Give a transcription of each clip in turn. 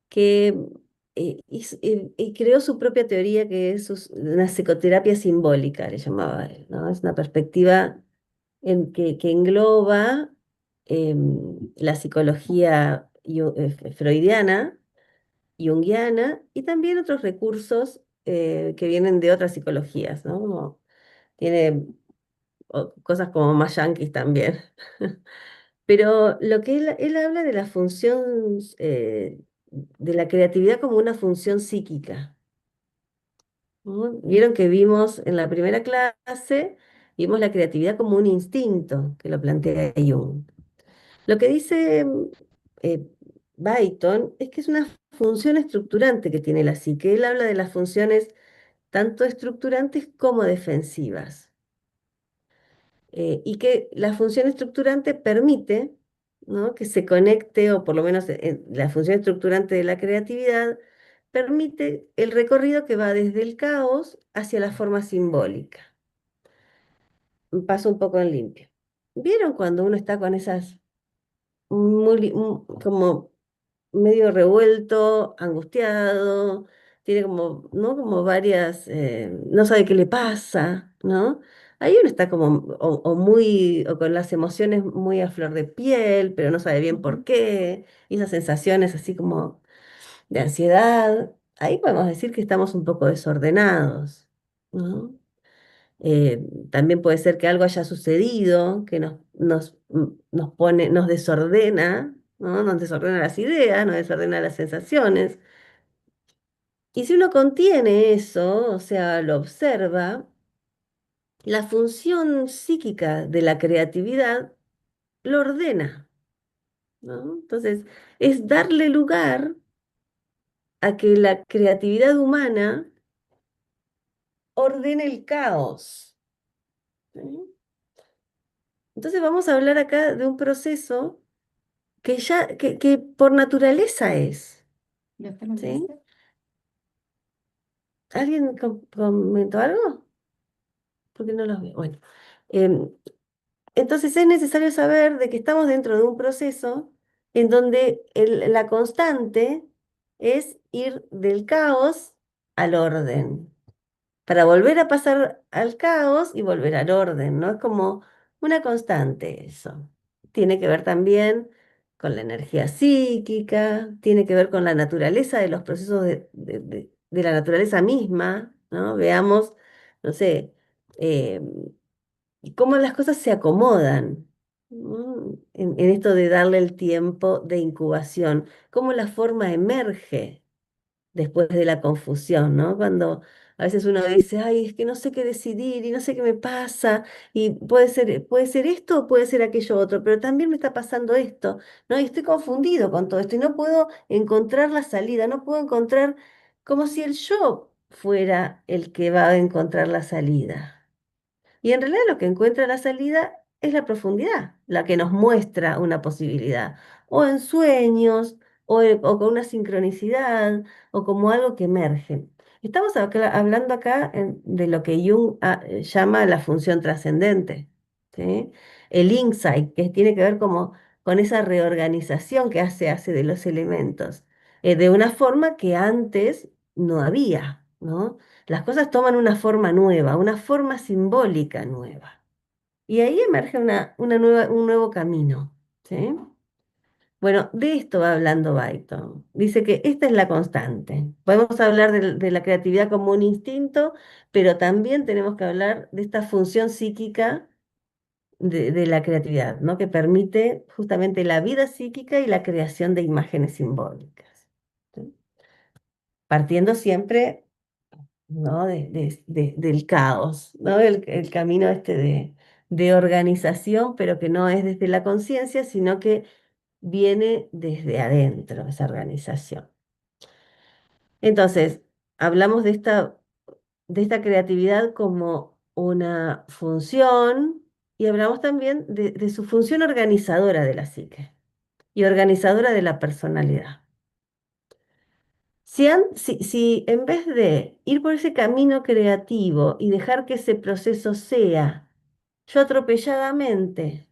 que y creó su propia teoría que es una psicoterapia simbólica, le llamaba él, ¿no? Es una perspectiva que engloba la psicología freudiana, junguiana y también otros recursos que vienen de otras psicologías, ¿no? Tiene cosas como más yanquis también. Pero lo que él habla de la función, de la creatividad como una función psíquica, ¿no? Vieron que vimos en la primera clase, vimos la creatividad como un instinto, que lo plantea Jung. Lo que dice eh, Byton es que es una función estructurante que tiene la psique. Él habla de las funciones tanto estructurantes como defensivas. Y que la función estructurante permite, ¿no?, que se conecte, o por lo menos la función estructurante de la creatividad, permite el recorrido que va desde el caos hacia la forma simbólica. Paso un poco en limpio. ¿Vieron cuando uno está con esas como medio revuelto, angustiado, tiene como, ¿no?, como varias, no sabe qué le pasa, ¿no? Ahí uno está como, o con las emociones muy a flor de piel, pero no sabe bien por Ujú. qué, y esas sensaciones así como de ansiedad. Ahí podemos decir que estamos un poco desordenados, ¿no? También puede ser que algo haya sucedido que nos pone, nos desordena, ¿no? Nos desordena las ideas, nos desordena las sensaciones. Y si uno contiene eso, o sea, lo observa, la función psíquica de la creatividad lo ordena, ¿no? Entonces, es darle lugar a que la creatividad humana ordene el caos, ¿sí? Entonces vamos a hablar acá de un proceso que por naturaleza es, ¿Ya te lo ¿sí? leíste? ¿Alguien comentó algo? Porque no los veo. Bueno, em, entonces es necesario saber de que estamos dentro de un proceso en donde la constante es ir del caos al orden, para volver a pasar al caos y volver al orden, ¿no? Es como una constante eso. Tiene que ver también con la energía psíquica, tiene que ver con la naturaleza de los procesos de la naturaleza misma, ¿no? Veamos, no sé, eh, cómo las cosas se acomodan, ¿no?, en esto de darle el tiempo de incubación, cómo la forma emerge después de la confusión, ¿no? Cuando a veces uno dice, ay, es que no sé qué decidir y no sé qué me pasa, y puede ser esto o puede ser aquello otro, pero también me está pasando esto, ¿no? Y estoy confundido con todo esto y no puedo encontrar la salida, no puedo encontrar, como si el yo fuera el que va a encontrar la salida. Y en realidad lo que encuentra la salida es la profundidad, la que nos muestra una posibilidad, o en sueños, o con una sincronicidad, o como algo que emerge. Estamos hablando acá de lo que Jung llama la función trascendente, ¿sí? El insight, que tiene que ver como con esa reorganización que hace de los elementos, de una forma que antes no había, ¿no? Las cosas toman una forma nueva, una forma simbólica nueva. Y ahí emerge un nuevo camino, ¿sí? Bueno, de esto va hablando Byton. Dice que esta es la constante. Podemos hablar de la creatividad como un instinto, pero también tenemos que hablar de esta función psíquica de la creatividad, ¿no?, que permite justamente la vida psíquica y la creación de imágenes simbólicas, ¿sí? Partiendo siempre, ¿no?, del caos, ¿no? El camino este de organización, pero que no es desde la conciencia, sino que viene desde adentro, esa organización. Entonces, hablamos de esta creatividad como una función y hablamos también de su función organizadora de la psique y organizadora de la personalidad. Si en vez de ir por ese camino creativo y dejar que ese proceso sea, yo atropelladamente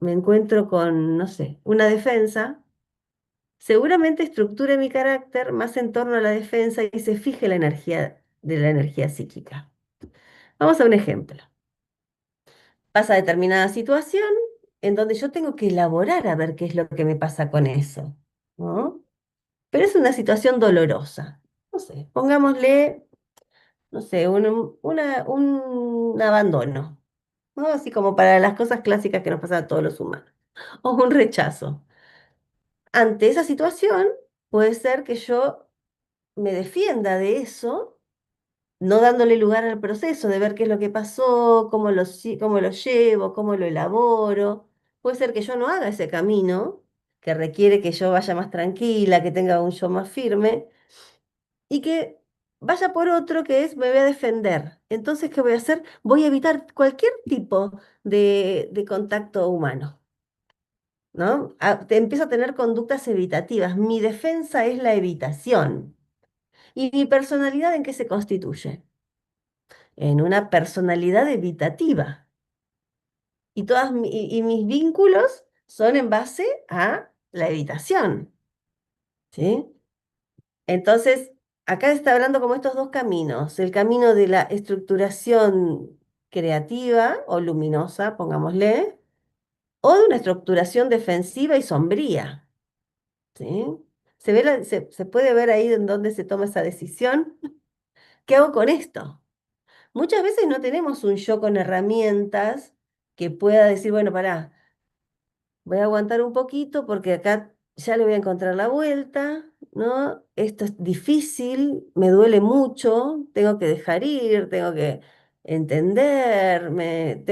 me encuentro con, no sé, una defensa, seguramente estructure mi carácter más en torno a la defensa y se fije la energía de la energía psíquica. Vamos a un ejemplo. Pasa determinada situación en donde yo tengo que elaborar a ver qué es lo que me pasa con eso, ¿no? Pero es una situación dolorosa. No sé, pongámosle, no sé, un abandono, ¿no? Así como para las cosas clásicas que nos pasan a todos los humanos. O un rechazo. Ante esa situación, puede ser que yo me defienda de eso, no dándole lugar al proceso de ver qué es lo que pasó, cómo lo llevo, cómo lo elaboro. Puede ser que yo no haga ese camino, que requiere que yo vaya más tranquila, que tenga un yo más firme, y que vaya por otro que es me voy a defender. Entonces, ¿qué voy a hacer? Voy a evitar cualquier tipo de contacto humano, ¿no? Empiezo a tener conductas evitativas. Mi defensa es la evitación. ¿Y mi personalidad en qué se constituye? En una personalidad evitativa. Y mis vínculos son en base a la evitación, ¿sí? Entonces, acá está hablando como estos dos caminos, el camino de la estructuración creativa o luminosa, pongámosle, o de una estructuración defensiva y sombría, ¿sí? Se puede ver ahí en dónde se toma esa decisión. ¿Qué hago con esto? Muchas veces no tenemos un yo con herramientas que pueda decir, bueno, pará, voy a aguantar un poquito porque acá ya le voy a encontrar la vuelta, ¿no? Esto es difícil, me duele mucho, tengo que dejar ir, tengo que entenderme,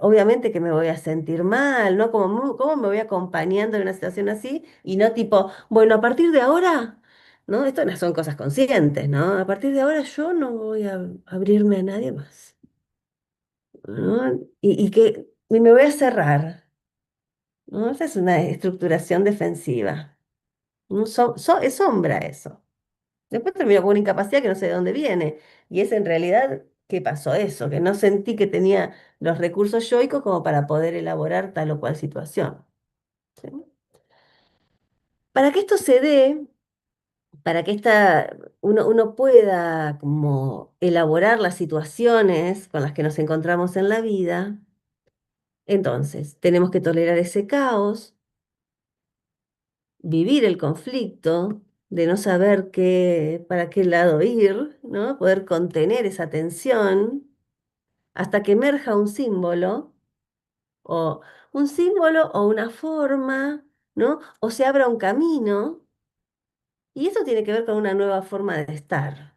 obviamente que me voy a sentir mal, ¿no? ¿Cómo me voy acompañando en una situación así? Y no tipo, bueno, a partir de ahora, ¿no? Esto no son cosas conscientes, ¿no? A partir de ahora yo no voy a abrirme a nadie más, ¿no? Y me voy a cerrar. ¿No? Esa es una estructuración defensiva. Es sombra eso. Después termino con una incapacidad que no sé de dónde viene. Y es en realidad, ¿qué pasó eso? Que no sentí que tenía los recursos yoicos como para poder elaborar tal o cual situación. ¿Sí? Para que esto se dé, para que uno pueda como elaborar las situaciones con las que nos encontramos en la vida, entonces tenemos que tolerar ese caos, vivir el conflicto, de no saber para qué lado ir, ¿no? Poder contener esa tensión hasta que emerja o un símbolo o una forma, ¿no? O se abra un camino, y eso tiene que ver con una nueva forma de estar.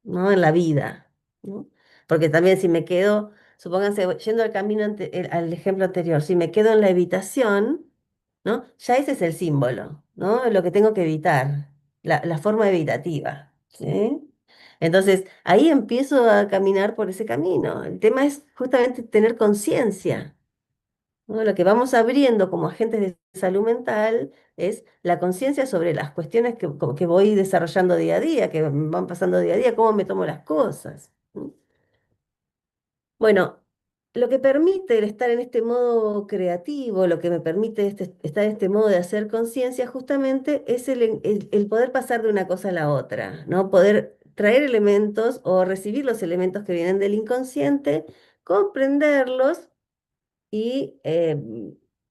¿No? En la vida, ¿no? Porque también si me quedo, supónganse, yendo al camino, al ejemplo anterior, si me quedo en la evitación, ¿no? Ya ese es el símbolo, ¿no? Lo que tengo que evitar, la forma evitativa, ¿sí? Entonces, ahí empiezo a caminar por ese camino. El tema es justamente tener conciencia, ¿no? Lo que vamos abriendo como agentes de salud mental es la conciencia sobre las cuestiones que voy desarrollando día a día, que van pasando día a día, cómo me tomo las cosas. ¿No? Bueno, lo que permite el estar en este modo creativo, lo que me permite estar en este modo de hacer conciencia justamente es el poder pasar de una cosa a la otra, ¿no? Poder traer elementos o recibir los elementos que vienen del inconsciente, comprenderlos y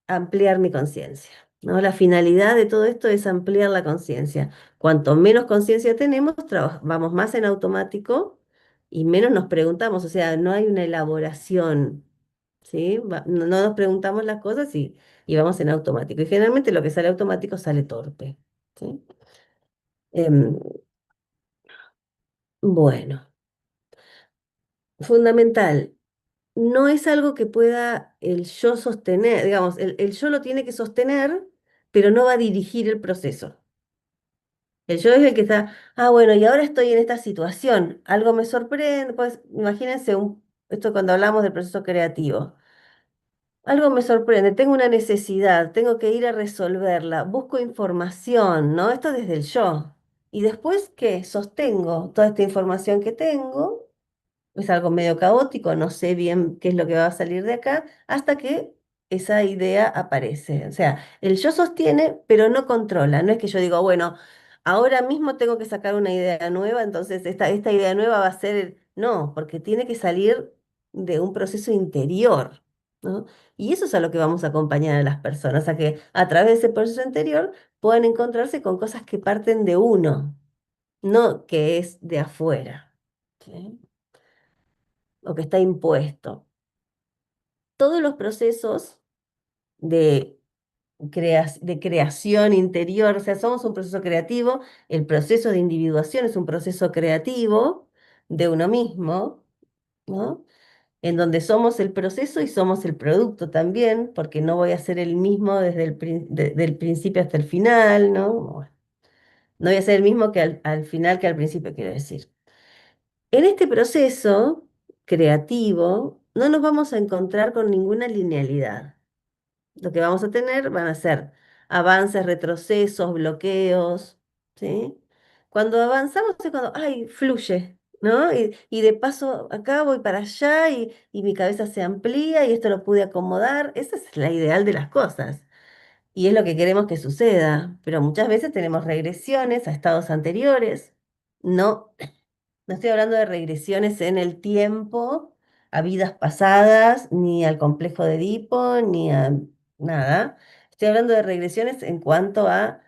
ampliar mi conciencia, ¿no? La finalidad de todo esto es ampliar la conciencia. Cuanto menos conciencia tenemos, vamos más en automático y menos nos preguntamos, o sea, no hay una elaboración, ¿sí? No nos preguntamos las cosas y vamos en automático. Y generalmente lo que sale automático sale torpe, ¿sí? Em, bueno, fundamental. No es algo que pueda el yo sostener, digamos, el yo lo tiene que sostener, pero no va a dirigir el proceso. El yo es el que está, bueno, y ahora estoy en esta situación, algo me sorprende, pues imagínense esto cuando hablamos del proceso creativo. Algo me sorprende, tengo una necesidad, tengo que ir a resolverla, busco información, ¿no? Esto desde el yo. Y después, ¿qué? Sostengo toda esta información que tengo, es algo medio caótico, no sé bien qué es lo que va a salir de acá, hasta que esa idea aparece. O sea, el yo sostiene, pero no controla. No es que yo digo, bueno, ahora mismo tengo que sacar una idea nueva, entonces esta idea nueva va a ser... No, porque tiene que salir de un proceso interior, ¿no? Y eso es a lo que vamos a acompañar a las personas, a que a través de ese proceso interior puedan encontrarse con cosas que parten de uno, no que es de afuera, ¿sí? O que está impuesto. Todos los procesos de, de creación interior, o sea, somos un proceso creativo, el proceso de individuación es un proceso creativo de uno mismo, ¿no? En donde somos el proceso y somos el producto también, porque no voy a ser el mismo desde del principio hasta el final, ¿no? Bueno, no voy a ser el mismo que al final que al principio, quiero decir. En este proceso creativo no nos vamos a encontrar con ninguna linealidad. Lo que vamos a tener van a ser avances, retrocesos, bloqueos, ¿sí? Cuando avanzamos es cuando, ay, fluye, ¿no? Y de paso acá voy para allá y mi cabeza se amplía y esto lo pude acomodar. Esa es la ideal de las cosas. Y es lo que queremos que suceda. Pero muchas veces tenemos regresiones a estados anteriores. No, no estoy hablando de regresiones en el tiempo, a vidas pasadas, ni al complejo de Edipo, ni a nada. Estoy hablando de regresiones en cuanto a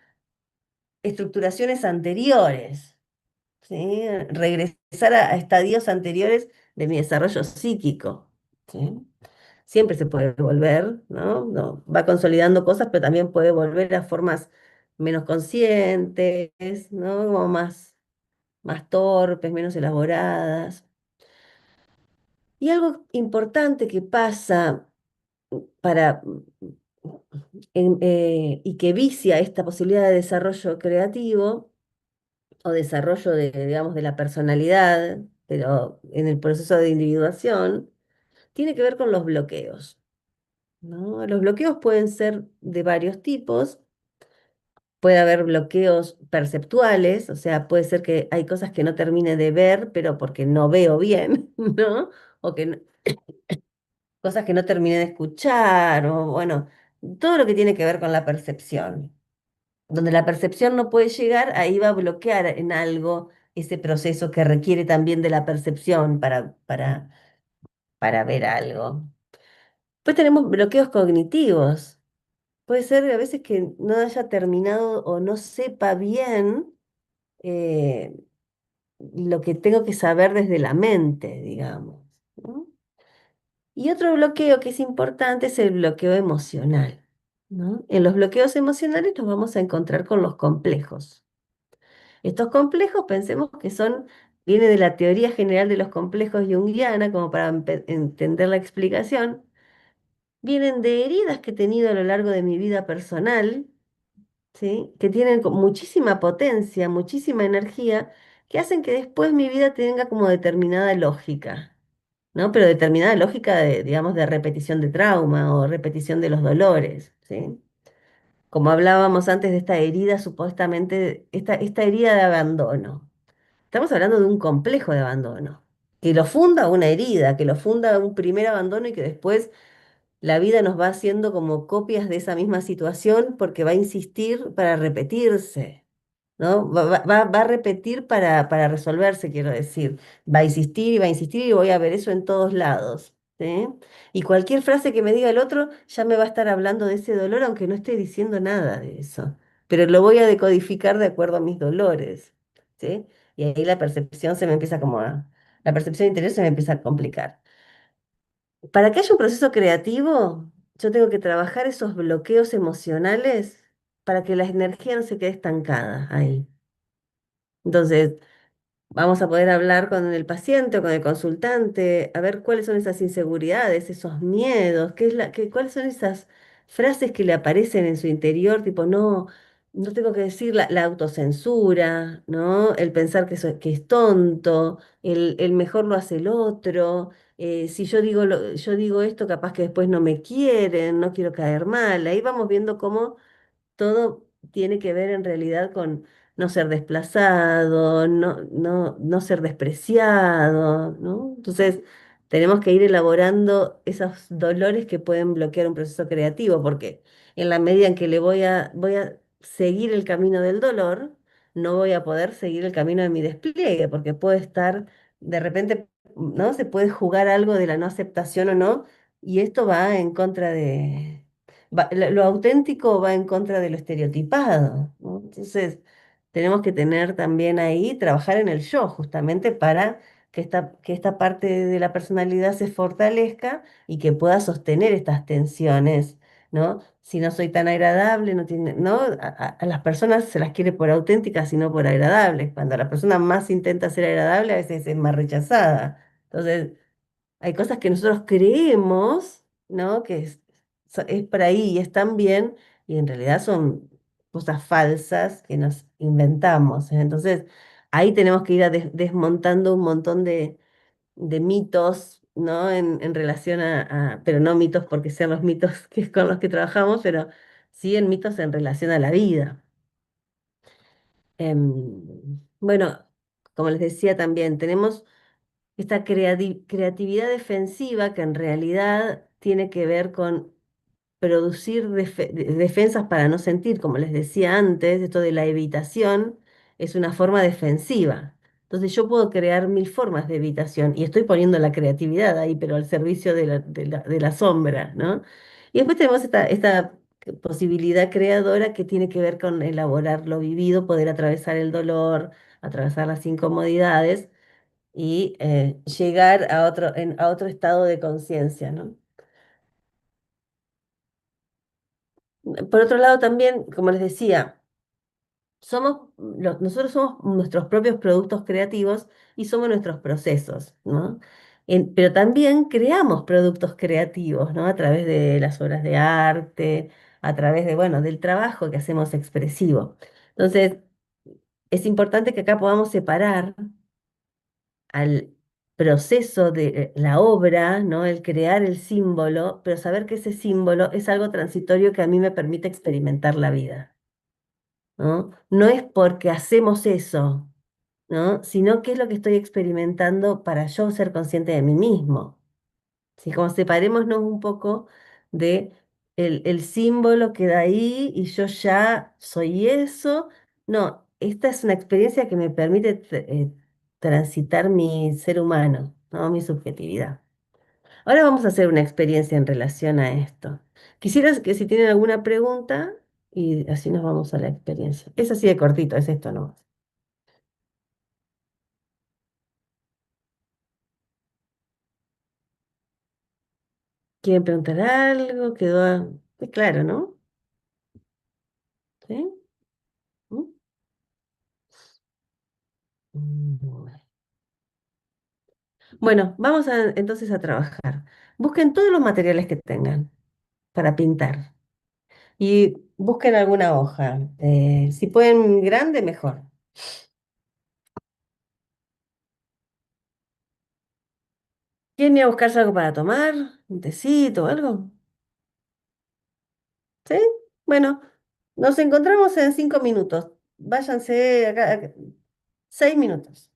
estructuraciones anteriores, ¿sí? Regresar a estadios anteriores de mi desarrollo psíquico, ¿sí? Siempre se puede volver, ¿no? Va consolidando cosas, pero también puede volver a formas menos conscientes, ¿no? Como más torpes, menos elaboradas. Y algo importante que pasa para, y que vicia esta posibilidad de desarrollo creativo o desarrollo de, digamos, de la personalidad, pero en el proceso de individuación, tiene que ver con los bloqueos, ¿no? Los bloqueos pueden ser de varios tipos. Puede haber bloqueos perceptuales, o sea, puede ser que hay cosas que no termine de ver, pero porque no veo bien, ¿no? O que cosas que no terminé de escuchar, o bueno, todo lo que tiene que ver con la percepción. Donde la percepción no puede llegar, ahí va a bloquear en algo ese proceso que requiere también de la percepción para ver algo. Pues tenemos bloqueos cognitivos. Puede ser a veces que no haya terminado o no sepa bien eh, lo que tengo que saber desde la mente, digamos, ¿no? Y otro bloqueo que es importante es el bloqueo emocional, ¿no? En los bloqueos emocionales nos vamos a encontrar con los complejos. Estos complejos pensemos que son, viene de la teoría general de los complejos junguiana, como para entender la explicación, vienen de heridas que he tenido a lo largo de mi vida personal, ¿sí? Que tienen muchísima potencia, muchísima energía, que hacen que después mi vida tenga como determinada lógica, ¿no? Pero determinada lógica de, digamos, de repetición de trauma o repetición de los dolores, ¿sí? Como hablábamos antes de esta herida, supuestamente, esta herida de abandono. Estamos hablando de un complejo de abandono, que lo funda una herida, que lo funda un primer abandono y que después la vida nos va haciendo como copias de esa misma situación porque va a insistir para repetirse. ¿No? Va a repetir para resolverse, quiero decir. Va a insistir y va a insistir y voy a ver eso en todos lados, ¿sí? Y cualquier frase que me diga el otro ya me va a estar hablando de ese dolor, aunque no esté diciendo nada de eso. Pero lo voy a decodificar de acuerdo a mis dolores, ¿sí? Y ahí la percepción se me empieza como la percepción interior se me empieza a complicar. Para que haya un proceso creativo, yo tengo que trabajar esos bloqueos emocionales para que la energía no se quede estancada ahí. Entonces, vamos a poder hablar con el paciente o con el consultante, a ver cuáles son esas inseguridades, esos miedos, cuáles son esas frases que le aparecen en su interior, tipo, no, no tengo que decir la autocensura, ¿no? El pensar que es tonto, el mejor lo hace el otro, si yo digo, yo digo esto, capaz que después no me quieren, no quiero caer mal. Ahí vamos viendo cómo todo tiene que ver en realidad con no ser desplazado, no ser despreciado, ¿no? Entonces, tenemos que ir elaborando esos dolores que pueden bloquear un proceso creativo, porque en la medida en que voy a seguir el camino del dolor, no voy a poder seguir el camino de mi despliegue, porque puedo estar, de repente, ¿no? Se puede jugar algo de la no aceptación o no, y esto va en contra de, lo auténtico va en contra de lo estereotipado, ¿no? Entonces, tenemos que tener también ahí, trabajar en el yo, justamente para que esta parte de la personalidad se fortalezca y que pueda sostener estas tensiones, ¿no? Si no soy tan agradable, no tiene, ¿no? A las personas se las quiere por auténticas y no por agradables. Cuando la persona más intenta ser agradable, a veces es más rechazada. Entonces, hay cosas que nosotros creemos, ¿no? Que es por ahí y están bien, y en realidad son cosas falsas que nos inventamos. Entonces, ahí tenemos que ir desmontando un montón de mitos, ¿no? En relación pero no mitos porque sean los mitos que con los que trabajamos, pero sí en mitos en relación a la vida. Bueno, como les decía también, tenemos esta creatividad defensiva que en realidad tiene que ver con producir defensas para no sentir, como les decía antes, esto de la evitación es una forma defensiva. Entonces yo puedo crear mil formas de evitación y estoy poniendo la creatividad ahí, pero al servicio de la sombra, ¿no? Y después tenemos esta posibilidad creadora que tiene que ver con elaborar lo vivido, poder atravesar el dolor, atravesar las incomodidades y llegar a a otro estado de conciencia, ¿no? Por otro lado, también, como les decía, nosotros somos nuestros propios productos creativos y somos nuestros procesos, ¿no? Pero también creamos productos creativos, ¿no? A través de las obras de arte, a través de, bueno, del trabajo que hacemos expresivo. Entonces, es importante que acá podamos separar al proceso de la obra, ¿no? El crear el símbolo, pero saber que ese símbolo es algo transitorio que a mí me permite experimentar la vida, ¿no? No es porque hacemos eso, ¿no? Sino qué es lo que estoy experimentando para yo ser consciente de mí mismo. ¿Sí? Como separémonos un poco de el símbolo que da ahí y yo ya soy eso. No, esta es una experiencia que me permite transitar mi ser humano, ¿no? Mi subjetividad. Ahora vamos a hacer una experiencia en relación a esto. Quisiera que si tienen alguna pregunta y así nos vamos a la experiencia. Es así de cortito, es esto, ¿no? ¿Quieren preguntar algo? Claro, ¿no? ¿Sí? ¿Mm? Mm. Bueno, vamos entonces a trabajar. Busquen todos los materiales que tengan para pintar y busquen alguna hoja. Si pueden grande, mejor. ¿Quieren ir a buscarse algo para tomar? ¿Un tecito o algo? ¿Sí? Bueno, nos encontramos en 5 minutos. Váyanse acá, 6 minutos.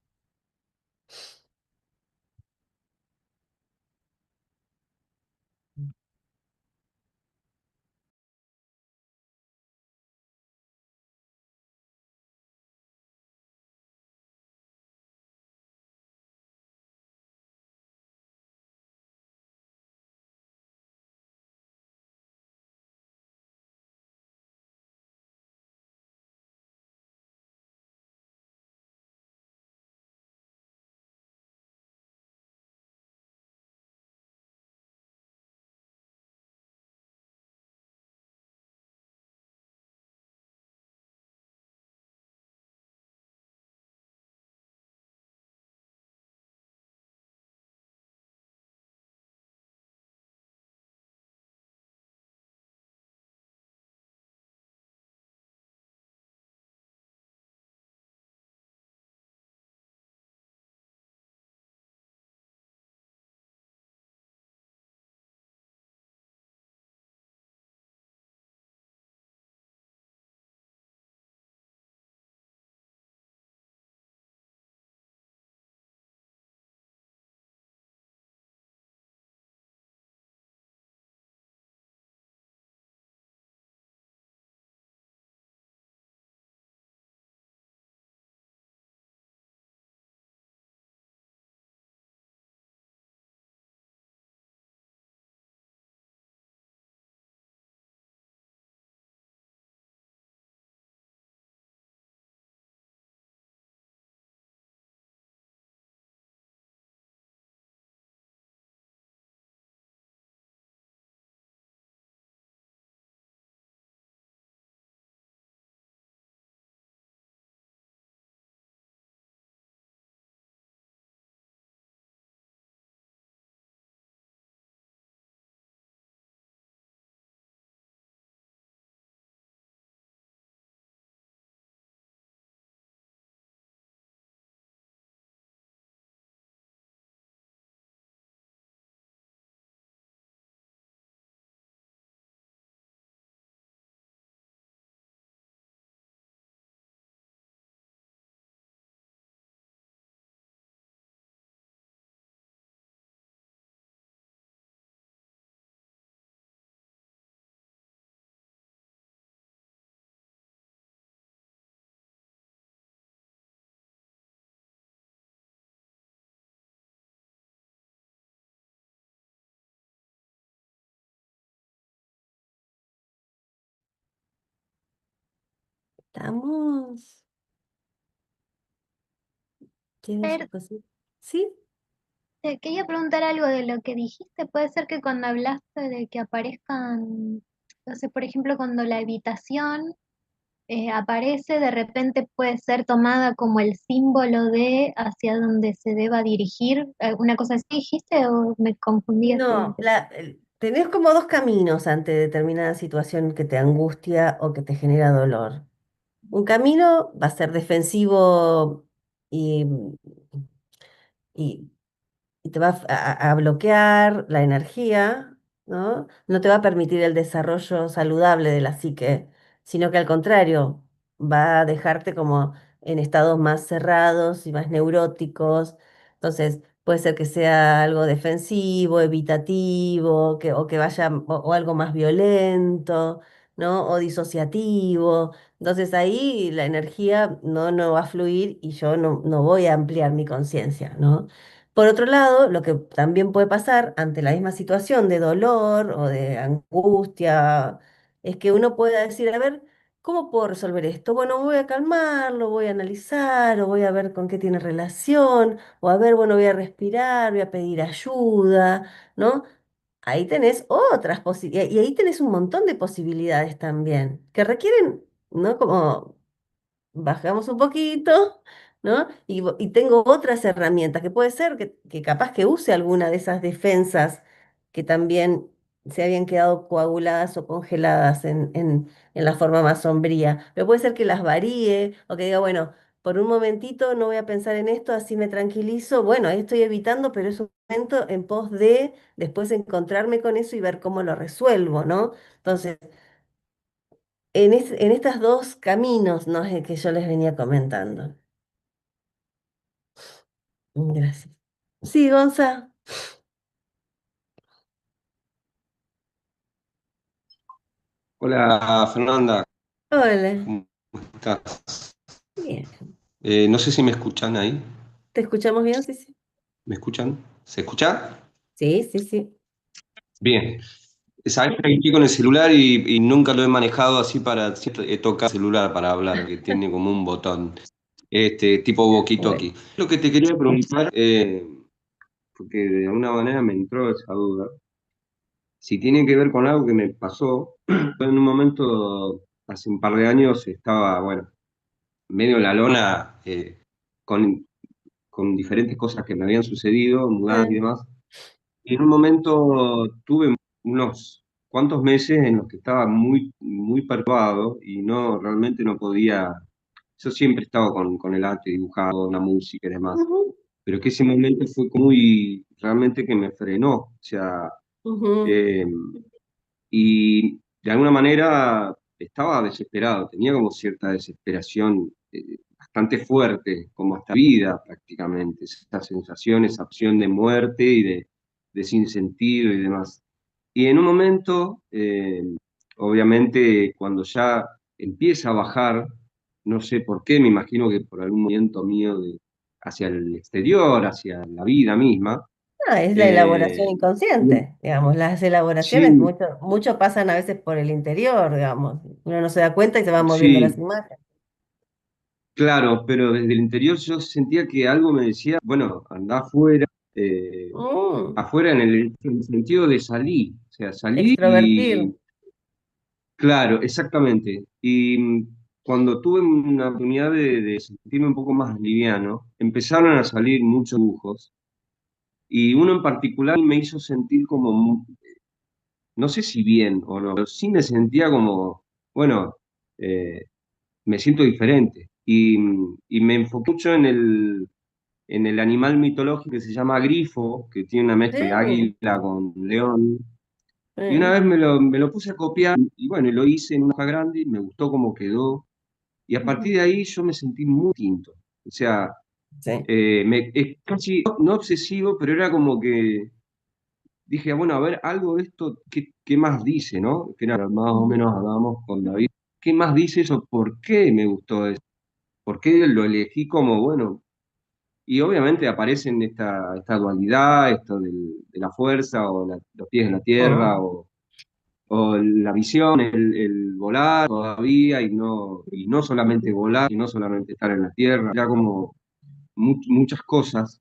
Vamos. ¿Tienes Fer, cosita? ¿Sí? te quería preguntar algo de lo que dijiste. Puede ser que cuando hablaste de que aparezcan, no sé, por ejemplo, cuando la evitación aparece, de repente puede ser tomada como el símbolo de hacia donde se deba dirigir. ¿Una cosa así dijiste o me confundí así? No, tenés como dos caminos ante determinada situación que te angustia o que te genera dolor. Un camino va a ser defensivo y, y y te va a bloquear la energía, ¿no? No te va a permitir el desarrollo saludable de la psique, sino que al contrario, va a dejarte como en estados más cerrados y más neuróticos. Entonces, puede ser que sea algo defensivo, evitativo, o que vaya, o algo más violento, ¿no? O disociativo. Entonces ahí la energía no va a fluir y yo no voy a ampliar mi conciencia, ¿no? Por otro lado, lo que también puede pasar ante la misma situación de dolor o de angustia es que uno pueda decir, a ver, ¿cómo puedo resolver esto? Bueno, voy a calmarlo, voy a analizar, o voy a ver con qué tiene relación, o a ver, bueno, voy a respirar, voy a pedir ayuda, ¿no? Ahí tenés otras posibilidades, y ahí tenés un montón de posibilidades también, que requieren, ¿no? Como bajamos un poquito, ¿no? Y tengo otras herramientas, que puede ser que capaz que use alguna de esas defensas que también se habían quedado coaguladas o congeladas en la forma más sombría. Pero puede ser que las varíe o que diga, bueno, por un momentito no voy a pensar en esto, así me tranquilizo. Bueno, ahí estoy evitando, pero es un momento en pos de después encontrarme con eso y ver cómo lo resuelvo, ¿no? Entonces, en estos dos caminos, ¿no? Es el que yo les venía comentando. Gracias. Sí, Gonza. Hola Fernanda, Hola. ¿cómo estás? Bien. No sé si me escuchan ahí. ¿Te escuchamos bien? Sí, sí. ¿Me escuchan? ¿Se escucha? Sí, sí, sí. Bien. Sabes que estoy con el celular y nunca lo he manejado así para tocar el celular para hablar, que tiene como un botón, tipo Bueno. walkie-talkie. Lo que te quería preguntar, porque de alguna manera me entró esa duda, si tiene que ver con algo que me pasó, en un momento, hace un par de años, estaba, bueno, medio en la lona, con diferentes cosas que me habían sucedido, mudanzas y Ah, demás. Y en un momento tuve unos cuantos meses en los que estaba muy, muy perturbado y realmente no podía. Yo siempre estaba con el arte, dibujado, la música y demás. ujú, Pero que ese momento fue como muy, realmente que me frenó. O sea, ujú, eh, y de alguna manera estaba desesperado, tenía como cierta desesperación bastante fuerte, como hasta vida prácticamente, esa sensación, esa opción de muerte y de sinsentido y demás. Y en un momento, obviamente, cuando ya empieza a bajar, no sé por qué, me imagino que por algún movimiento mío hacia el exterior, hacia la vida misma, ah, es la elaboración eh, inconsciente, digamos. Las elaboraciones sí, mucho pasan a veces por el interior, digamos. Uno no se da cuenta y se van moviendo las sí, imágenes. claro, pero desde el interior yo sentía que algo me decía, bueno, anda afuera, Mm, afuera en el sentido de salir, o sea, salir extrovertir. claro, exactamente. Y cuando tuve una oportunidad de sentirme un poco más liviano, empezaron a salir muchos dibujos y uno en particular me hizo sentir como, no sé si bien o no, pero sí me sentía como, bueno, eh, me siento diferente. Y me enfoqué mucho en el animal mitológico que se llama grifo, que tiene una mezcla de Sí. águila con león. Y una eh, vez me lo puse a copiar y bueno, y lo hice en una hoja grande y me gustó cómo quedó. Y a partir ujú, de ahí yo me sentí muy distinto. O sea, sí. es casi, no obsesivo, pero era como que dije, bueno, a ver, algo de esto, qué más dice, ¿no? Que era más o Ujú, menos hablábamos con David. ¿Qué más dice eso? ¿Por qué me gustó eso? ¿Por qué lo elegí como, bueno? Y obviamente aparecen esta dualidad, esto de la fuerza o los pies en la tierra, mm, o la visión, el volar todavía, y no solamente volar, y no solamente estar en la tierra, ya como muchas cosas.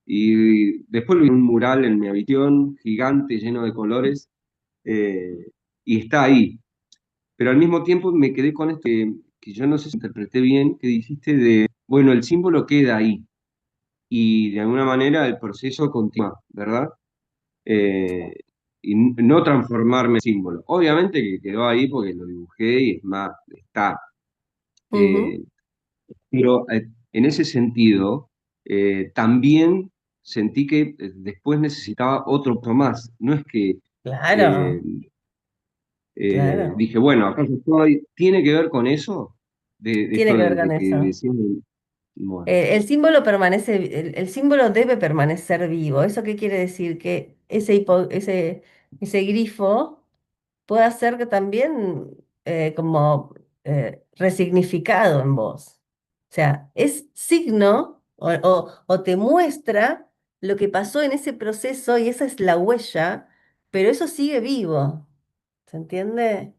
Y después vi un mural en mi habitación gigante, lleno de colores, y está ahí. Pero al mismo tiempo me quedé con esto que yo no sé si interpreté bien, que dijiste de, bueno, el símbolo queda ahí, y de alguna manera el proceso continúa, ¿verdad? Eh, y no transformarme en símbolo. Obviamente que quedó ahí porque lo dibujé y es más, está. Ujú. Eh, pero en ese sentido, también sentí que después necesitaba otro más. No es que eh, Claro, claro. dije, bueno, acá yo estoy, ¿tiene que ver con eso? De Tiene esto que ver con de que eso. decían, bueno, El símbolo permanece, el símbolo debe permanecer vivo. ¿Eso qué quiere decir? Que ese grifo pueda ser que también como resignificado en vos. O sea, es signo o te muestra lo que pasó en ese proceso y esa es la huella, pero eso sigue vivo. ¿Se entiende?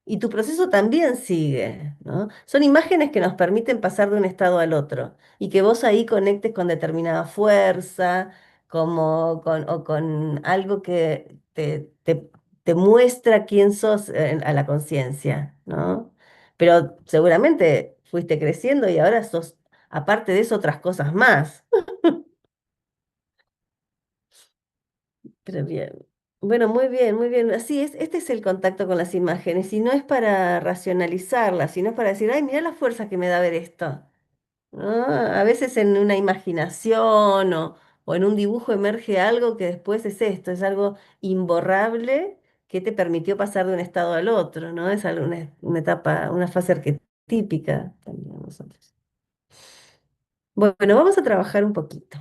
Y tu proceso también sigue, ¿no? Son imágenes que nos permiten pasar de un estado al otro y que vos ahí conectes con determinada fuerza, o con algo que te muestra quién sos a la conciencia, ¿no? Pero seguramente fuiste creciendo y ahora sos, aparte de eso, otras cosas más. Pero bien. Bueno, muy bien, muy bien. Así es, este es el contacto con las imágenes y no es para racionalizarlas, sino para decir, ay, mira la fuerza que me da ver esto. ¿No? A veces en una imaginación o en un dibujo emerge algo que después es esto, es algo imborrable que te permitió pasar de un estado al otro, ¿no? Es algo, una etapa, una fase arquetípica también nosotros. Bueno, vamos a trabajar un poquito.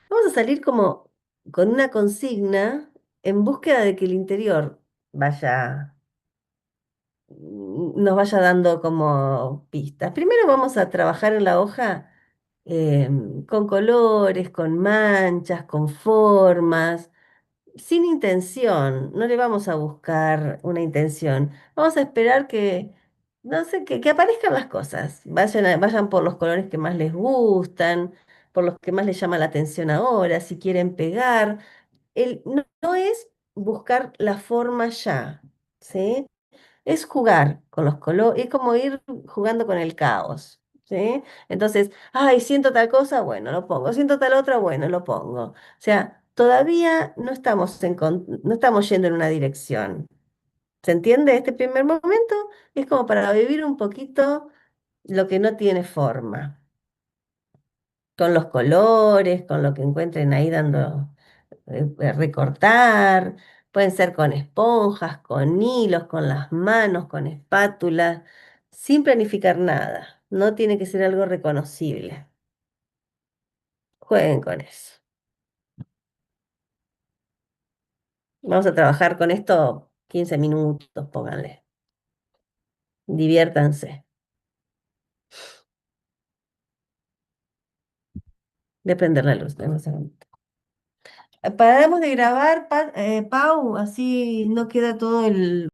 Vamos a salir como con una consigna en búsqueda de que el interior vaya, nos vaya dando como pistas. Primero vamos a trabajar en la hoja con colores, con manchas, con formas, sin intención. No le vamos a buscar una intención. Vamos a esperar que, no sé, que aparezcan las cosas. Vayan por los colores que más les gustan, por los que más les llama la atención ahora, si quieren pegar. No es buscar la forma ya, ¿sí? Es jugar con los colores, es como ir jugando con el caos, ¿sí? Entonces, ay, siento tal cosa, bueno, lo pongo, siento tal otra, bueno, lo pongo. O sea, todavía no estamos yendo en una dirección. ¿Se entiende? Este primer momento es como para vivir un poquito lo que no tiene forma, con los colores, con lo que encuentren ahí dando recortar, pueden ser con esponjas, con hilos, con las manos, con espátulas, sin planificar nada. No tiene que ser algo reconocible. Jueguen con eso. Vamos a trabajar con esto 15 minutos, pónganle. Diviértanse. De prender la luz. Dame un segundo. Paramos de grabar, Pau, así no queda todo el